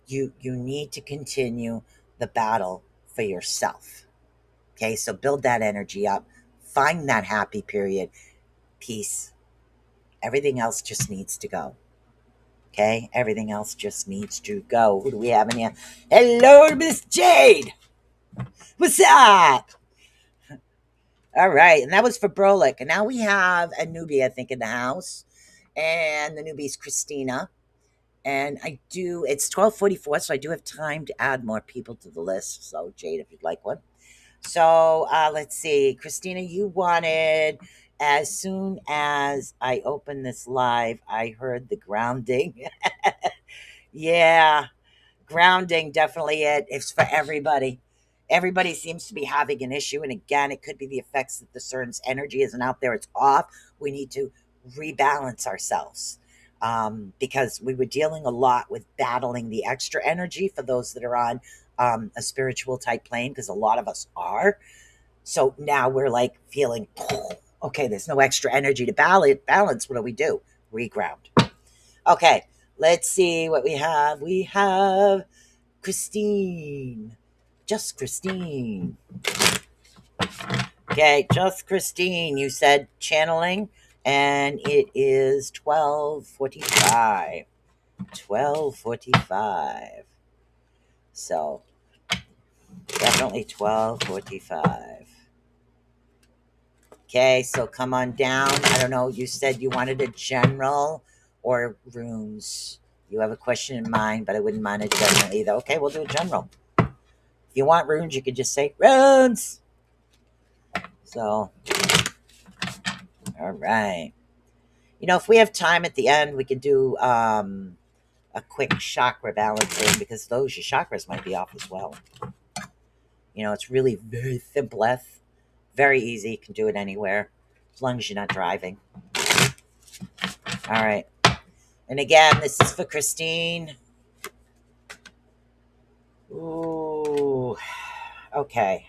You need to continue the battle for yourself. Okay? So build that energy up. Find that happy period. Peace. Everything else just needs to go. Okay? Everything else just needs to go. Who do we have in here? Hello, Miss Jade. What's up? All right. And that was for Brolic. And now we have a newbie, I think, in the house. And the newbie's Christina. And it's 12:44, so I do have time to add more people to the list. So, Jade, if you'd like one. So, let's see. Christina, you wanted, as soon as I opened this live, I heard the grounding. Yeah, grounding, definitely it's for everybody. Everybody seems to be having an issue. And again, it could be the effects that the CERN's energy isn't out there. It's off. We need to rebalance ourselves. Because we were dealing a lot with battling the extra energy for those that are on a spiritual type plane, because a lot of us are. So now we're like feeling, okay, there's no extra energy to balance. What do we do? Reground. Okay, let's see what we have. We have Christine. Just Christine. Okay, just Christine. You said channeling. And it is 12:45. 12:45. So, definitely 12:45. Okay, so come on down. I don't know. You said you wanted a general or runes. You have a question in mind, but I wouldn't mind a general either. Okay, we'll do a general. If you want runes, you could just say runes. So, all right. You know, if we have time at the end, we could do a quick chakra balancing, because your chakras might be off as well. You know, it's really very simple, very easy. You can do it anywhere as long as you're not driving. All right. And again, this is for Christine. Ooh. Okay.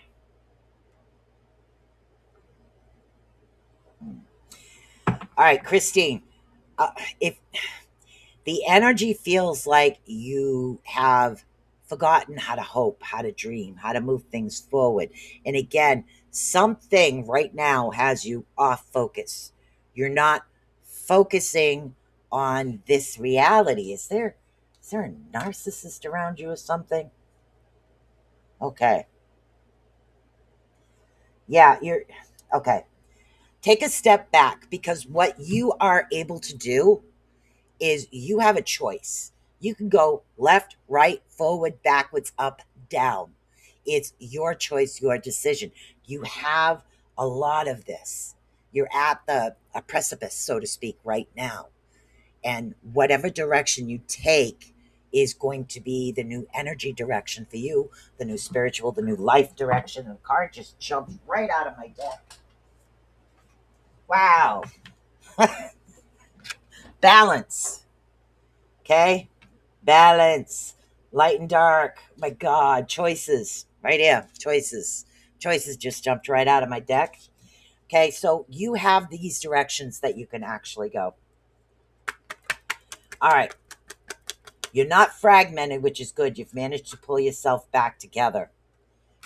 All right, Christine. If the energy feels like you have forgotten how to hope, how to dream, how to move things forward. And again, something right now has you off focus. You're not focusing on this reality. Is there a narcissist around you or something? Okay. Yeah, you're okay. Take a step back, because what you are able to do is you have a choice. You can go left, right, forward, backwards, up, down. It's your choice, your decision. You have a lot of this. You're at a precipice, so to speak, right now. And whatever direction you take is going to be the new energy direction for you, the new spiritual, the new life direction. And the card just jumped right out of my deck. Wow. Balance. Okay? Balance. Light and dark. My God. Choices. Right here. Choices. Choices just jumped right out of my deck. Okay, so you have these directions that you can actually go. All right. You're not fragmented, which is good. You've managed to pull yourself back together.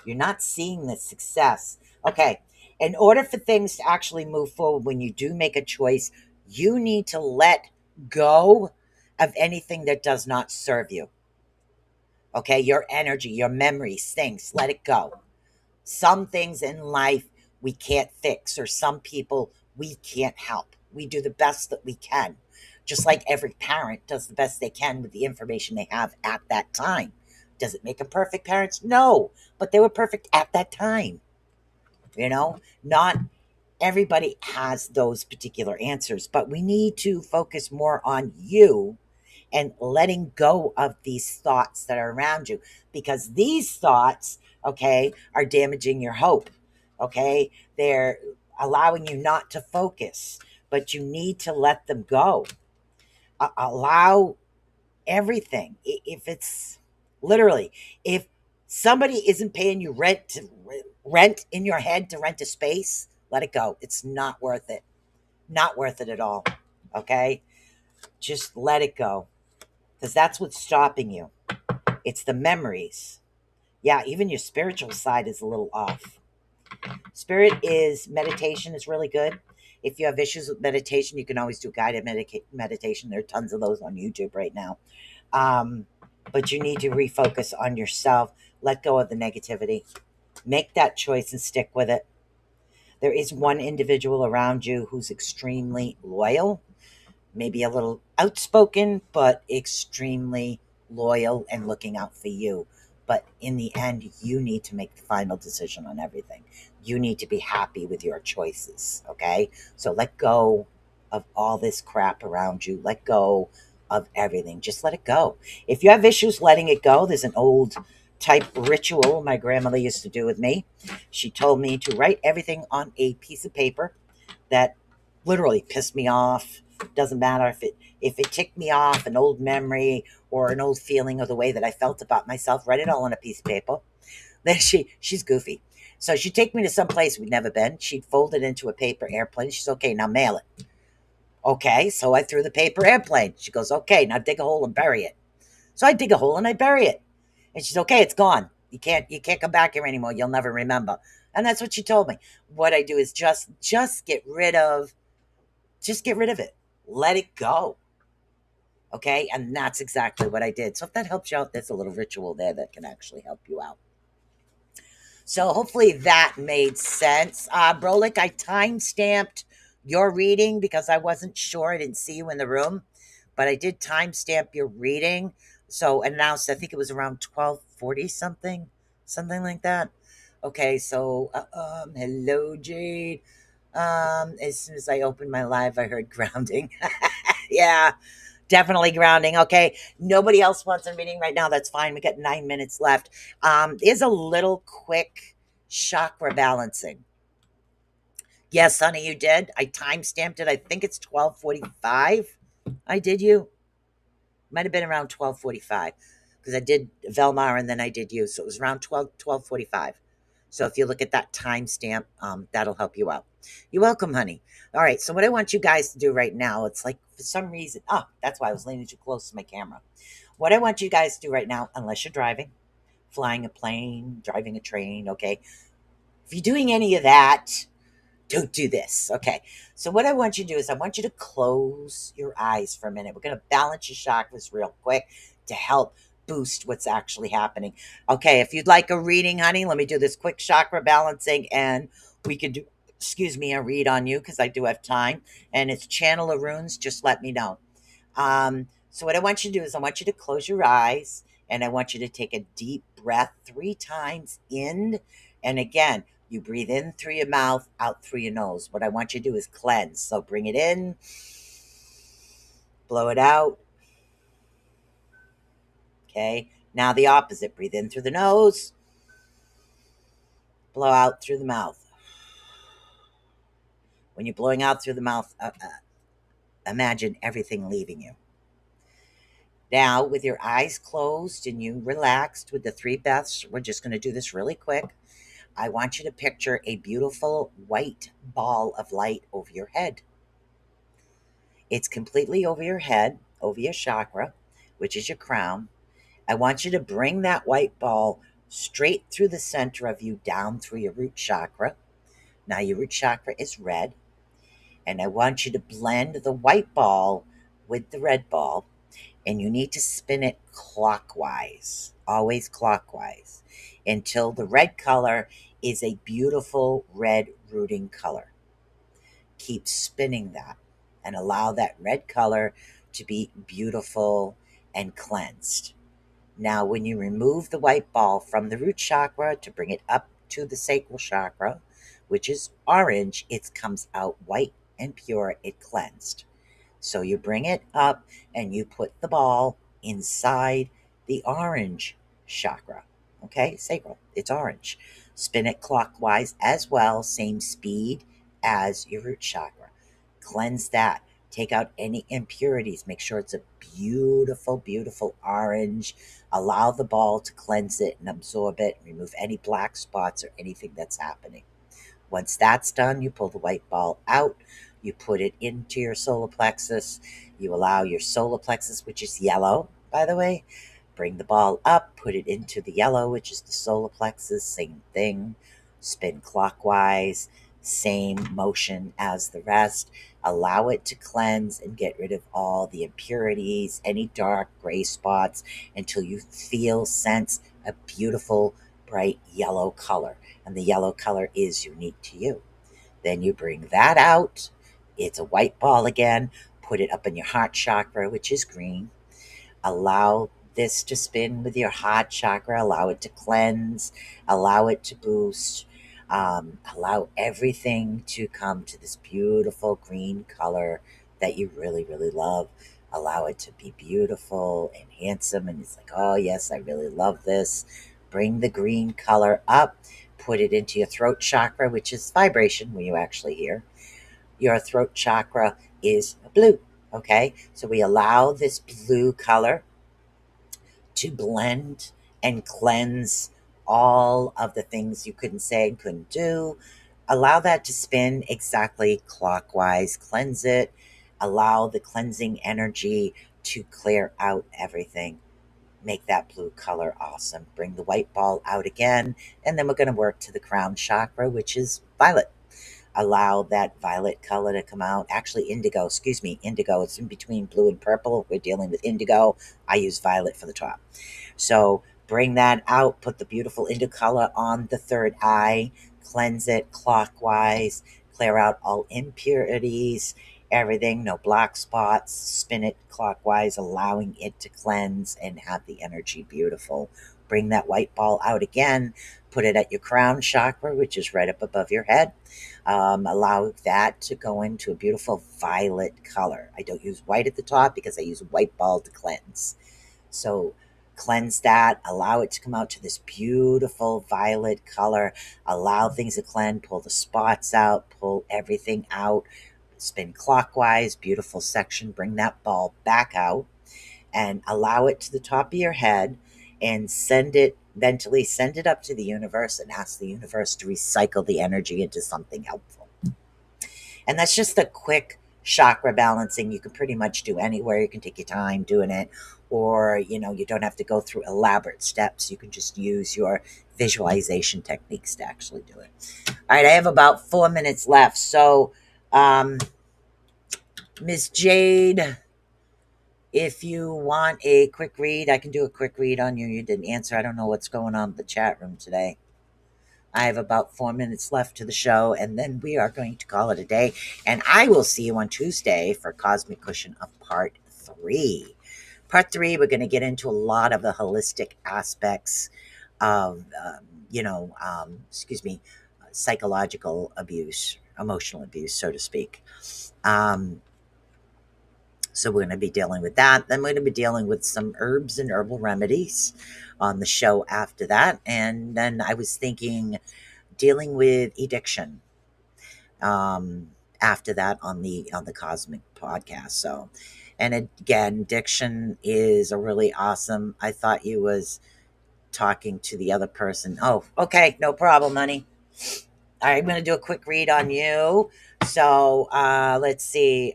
You're not seeing the success. Okay. In order for things to actually move forward, when you do make a choice, you need to let go of anything that does not serve you. Okay. Your energy, your memories, things, let it go. Some things in life we can't fix, or some people we can't help. We do the best that we can. Just like every parent does the best they can with the information they have at that time. Does it make them perfect parents? No, but they were perfect at that time. Not everybody has those particular answers, but we need to focus more on you and letting go of these thoughts that are around you, because these thoughts, okay, are damaging your hope. Okay, they're allowing you not to focus, but you need to let them go. Allow everything. If it's literally, if somebody isn't paying you rent in your head to rent a space, let it go. It's not worth it. Not worth it at all. Okay, just let it go, because that's what's stopping you. It's the memories. Yeah, even your spiritual side is a little off. Meditation is really good. If you have issues with meditation, you can always do guided meditation. There are tons of those on YouTube right now. Um, but you need to refocus on yourself. Let go of the negativity. Make that choice and stick with it. There is one individual around you who's extremely loyal, maybe a little outspoken, but extremely loyal and looking out for you. But in the end, you need to make the final decision on everything. You need to be happy with your choices. Okay. So let go of all this crap around you. Let go of everything. Just let it go. If you have issues letting it go, there's an old type ritual my grandmother used to do with me. She told me to write everything on a piece of paper that literally pissed me off. Doesn't matter if it ticked me off, an old memory or an old feeling or the way that I felt about myself. Write it all on a piece of paper. Then she's goofy. So she'd take me to some place we'd never been. She'd fold it into a paper airplane. She's okay, now mail it. Okay, so I threw the paper airplane. She goes, okay, now dig a hole and bury it. So I dig a hole and I bury it. And she's okay, it's gone. You can't come back here anymore. You'll never remember. And that's what she told me. What I do is just get rid of it. Let it go. Okay. And that's exactly what I did. So if that helps you out, there's a little ritual there that can actually help you out. So hopefully that made sense. Brolic, I time stamped your reading because I wasn't sure. I didn't see you in the room, but I did time stamp your reading. So announced, I think it was around 12:40 something like that. Okay. So, hello, Jade. As soon as I opened my live, I heard grounding. Yeah, definitely grounding. Okay. Nobody else wants a reading right now. That's fine. We got 9 minutes left. Is a little quick chakra balancing. Yes, honey, you did. I time stamped it. I think it's 12:45. I did you. Might have been around 12:45 because I did Velmar and then I did you. So it was around 12:45. So if you look at that timestamp, that'll help you out. You're welcome, honey. All right. So what I want you guys to do right now, it's like for some reason, that's why I was leaning too close to my camera. What I want you guys to do right now, unless you're driving, flying a plane, driving a train, okay? If you're doing any of that, don't do this. Okay. So what I want you to do is I want you to close your eyes for a minute. We're going to balance your chakras real quick to help boost what's actually happening. Okay. If you'd like a reading, honey, let me do this quick chakra balancing and we can do, a read on you because I do have time and it's channel of runes. Just let me know. So what I want you to do is I want you to close your eyes and I want you to take a deep breath 3 times in. And again, you breathe in through your mouth, out through your nose. What I want you to do is cleanse. So bring it in, blow it out. Okay. Now the opposite. Breathe in through the nose, blow out through the mouth. When you're blowing out through the mouth, imagine everything leaving you. Now, with your eyes closed and you relaxed with the 3 breaths, we're just going to do this really quick. I want you to picture a beautiful white ball of light over your head. It's completely over your head, over your chakra, which is your crown. I want you to bring that white ball straight through the center of you, down through your root chakra. Now your root chakra is red. And I want you to blend the white ball with the red ball. And you need to spin it clockwise, always clockwise, until the red color is a beautiful red rooting color. Keep spinning that and allow that red color to be beautiful and cleansed. Now, when you remove the white ball from the root chakra to bring it up to the sacral chakra, which is orange, it comes out white and pure, it cleansed. So you bring it up and you put the ball inside the orange chakra. Okay, sacral, it's orange. Spin it clockwise as well, same speed as your root chakra. Cleanse that. Take out any impurities. Make sure it's a beautiful, beautiful orange. Allow the ball to cleanse it and absorb it. Remove any black spots or anything that's happening. Once that's done, you pull the white ball out. You put it into your solar plexus. You allow your solar plexus, which is yellow, by the way, bring the ball up, put it into the yellow, which is the solar plexus, same thing. Spin clockwise, same motion as the rest. Allow it to cleanse and get rid of all the impurities, any dark gray spots, until you feel, sense a beautiful, bright yellow color. And the yellow color is unique to you. Then you bring that out. It's a white ball again. Put it up in your heart chakra, which is green. Allow this to spin with your heart chakra. Allow it to cleanse. Allow it to boost. Allow everything to come to this beautiful green color that you really, really love. Allow it to be beautiful and handsome. And it's like, oh, yes, I really love this. Bring the green color up. Put it into your throat chakra, which is vibration when you actually hear. Your throat chakra is blue. Okay, so we allow this blue color to blend and cleanse all of the things you couldn't say and couldn't do. Allow that to spin exactly clockwise. Cleanse it. Allow the cleansing energy to clear out everything. Make that blue color awesome. Bring the white ball out again, and then we're going to work to the crown chakra, which is violet. Allow that violet color to come out. Actually, indigo, excuse me, indigo. It's in between blue and purple. We're dealing with indigo. I use violet for the top. So bring that out. Put the beautiful indigo color on the third eye. Cleanse it clockwise. Clear out all impurities, everything, no black spots. Spin it clockwise, allowing it to cleanse and have the energy beautiful. Bring that white ball out again. Put it at your crown chakra, which is right up above your head. Allow that to go into a beautiful violet color. I don't use white at the top because I use a white ball to cleanse. So cleanse that. Allow it to come out to this beautiful violet color. Allow things to cleanse. Pull the spots out. Pull everything out. Spin clockwise. Beautiful section. Bring that ball back out and allow it to the top of your head and send it mentally, send it up to the universe and ask the universe to recycle the energy into something helpful. And that's just a quick chakra balancing. You can pretty much do anywhere. You can take your time doing it, or you don't have to go through elaborate steps. You can just use your visualization techniques to actually do it. All right, I have about 4 minutes left. So Miss Jade, if you want a quick read, I can do a quick read on you. You didn't answer. I don't know what's going on in the chat room today. I have about 4 minutes left to the show, and then we are going to call it a day. And I will see you on Tuesday for Cosmic Cushion of Part 3. Part 3, we're going to get into a lot of the holistic aspects of, psychological abuse, emotional abuse, so to speak. So we're going to be dealing with that. Then we're going to be dealing with some herbs and herbal remedies on the show after that. And then I was thinking dealing with addiction after that on the Cosmic podcast. So, and again, addiction is a really awesome. I thought you was talking to the other person. Oh, okay, no problem, honey. I'm going to do a quick read on you. So let's see.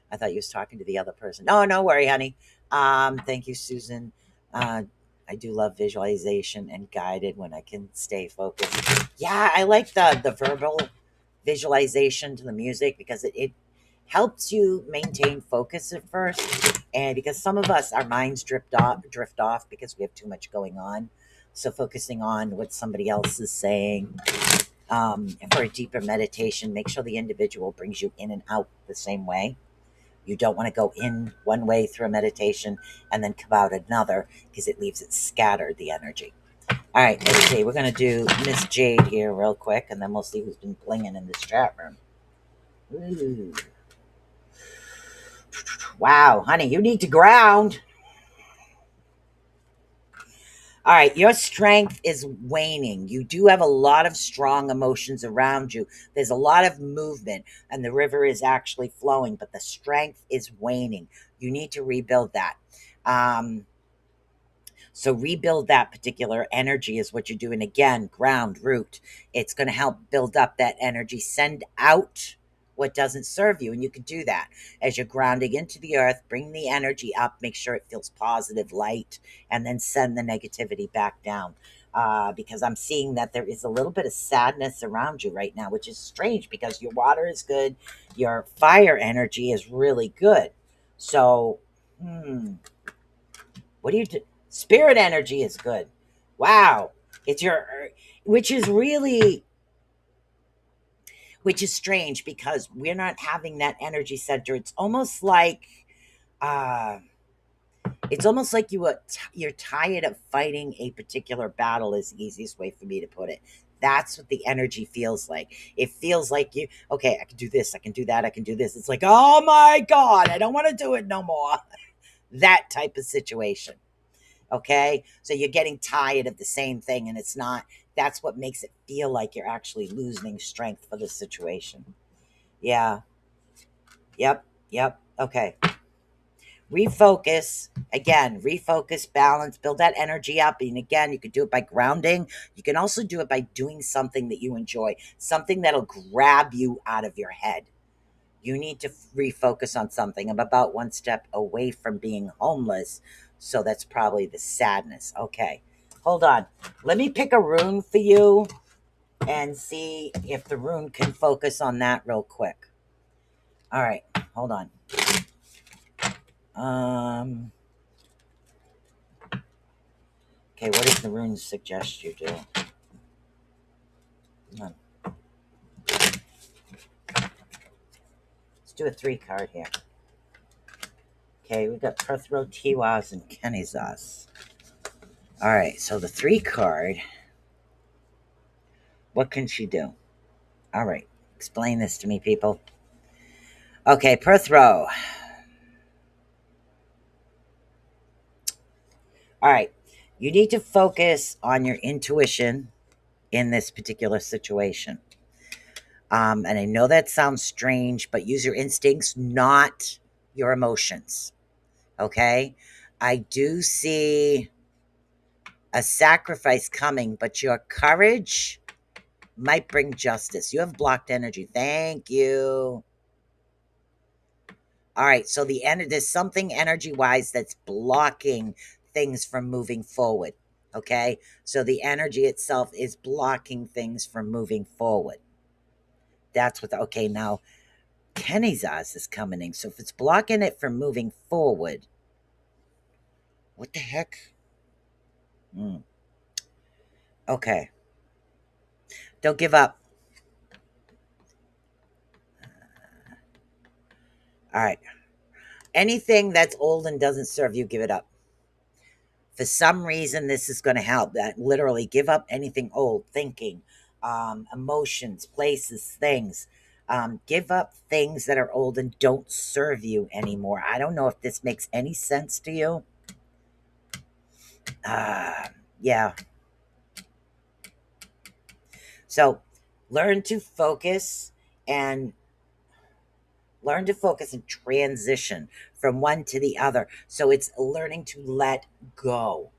I thought you was talking to the other person. No, no worry, honey. Thank you, Susan. I do love visualization and guided when I can stay focused. Yeah, I like the verbal visualization to the music because it helps you maintain focus at first. And because some of us, our minds drift off because we have too much going on. So focusing on what somebody else is saying for a deeper meditation, make sure the individual brings you in and out the same way. You don't want to go in one way through a meditation and then come out another, because it leaves it scattered, the energy. All right, let's see. We're going to do Miss Jade here real quick, and then we'll see who's been blinging in this chat room. Ooh. Wow, honey, you need to ground. All right, your strength is waning. You do have a lot of strong emotions around you. There's a lot of movement, and the river is actually flowing, but the strength is waning. You need to rebuild that. So rebuild that particular energy is what you're doing. Again, ground, root. It's going to help build up that energy. Send out what doesn't serve you. And you can do that as you're grounding into the earth. Bring the energy up. Make sure it feels positive, light, and then send the negativity back down. Because I'm seeing that there is a little bit of sadness around you right now, which is strange because your water is good. Your fire energy is really good. So, what do you do? Spirit energy is good. Wow. It's your, which is strange because we're not having that energy center. It's almost like you're tired of fighting a particular battle, is the easiest way for me to put it. That's what the energy feels like. It feels like okay, I can do this, I can do that, I can do this. It's like, oh my God, I don't want to do it no more. That type of situation. Okay, so you're getting tired of the same thing, and it's not. That's what makes it feel like you're actually losing strength for the situation. Yeah. Yep. Okay. Refocus. Again, refocus, balance, build that energy up. And again, you can do it by grounding. You can also do it by doing something that you enjoy, something that'll grab you out of your head. You need to refocus on something. I'm about one step away from being homeless. So that's probably the sadness. Okay, hold on. Let me pick a rune for you and see if the rune can focus on that real quick. All right, hold on. Okay, what does the rune suggest you do? Let's do a 3 card here. Okay, we got Perthro, Tiwaz, and Kenizas. All right, so the 3 card. What can she do? All right, explain this to me, people. Okay, Perthro. All right, you need to focus on your intuition in this particular situation. And I know that sounds strange, but use your instincts, not your emotions. Okay? I do see a sacrifice coming, but your courage might bring justice. You have blocked energy. Thank you. All right, so there's something energy-wise that's blocking things from moving forward. Okay? So the energy itself is blocking things from moving forward. That's what okay, now Kenny's eyes is coming in. So if it's blocking it from moving forward, what the heck? Okay. Don't give up. All right. Anything that's old and doesn't serve you, give it up. For some reason, this is going to help. That literally give up anything old, thinking, emotions, places, things. Give up things that are old and don't serve you anymore. I don't know if this makes any sense to you. Yeah. So learn to focus and transition from one to the other. So it's learning to let go.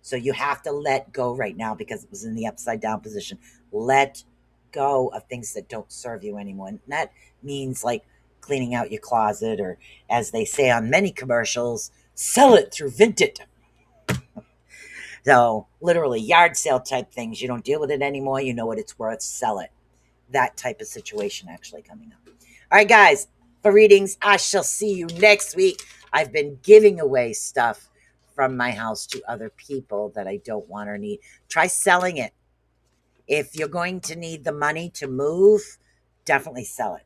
So you have to let go right now because it was in the upside down position. Let go of things that don't serve you anymore. And that means like cleaning out your closet, or as they say on many commercials, sell it through Vinted. So literally yard sale type things. You don't deal with it anymore. You know what it's worth. Sell it. That type of situation actually coming up. All right, guys, for readings, I shall see you next week. I've been giving away stuff from my house to other people that I don't want or need. Try selling it. If you're going to need the money to move, definitely sell it.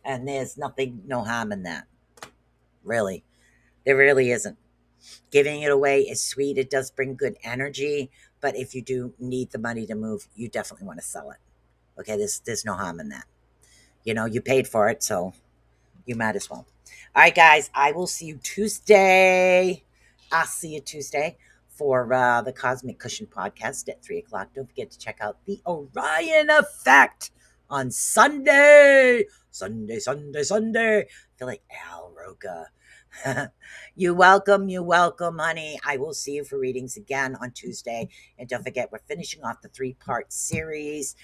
And there's no harm in that. Really. There really isn't. Giving it away is sweet. It does bring good energy. But if you do need the money to move, you definitely want to sell it. Okay, there's no harm in that. You paid for it, so you might as well. All right, guys, I will see you Tuesday. I'll see you Tuesday for the Cosmic Cushion podcast at 3 o'clock. Don't forget to check out the Orion Effect on Sunday. Sunday. I feel like Al Roca. You're welcome, honey. I will see you for readings again on Tuesday. And don't forget, we're finishing off the 3-part series.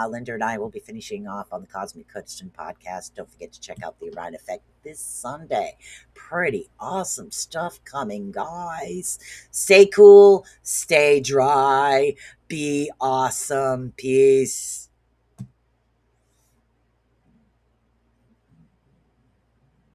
Linda and I will be finishing off on the Cosmic Cushion podcast. Don't forget to check out the Orion Effect this Sunday. Pretty awesome stuff coming, guys. Stay cool, stay dry, be awesome. Peace.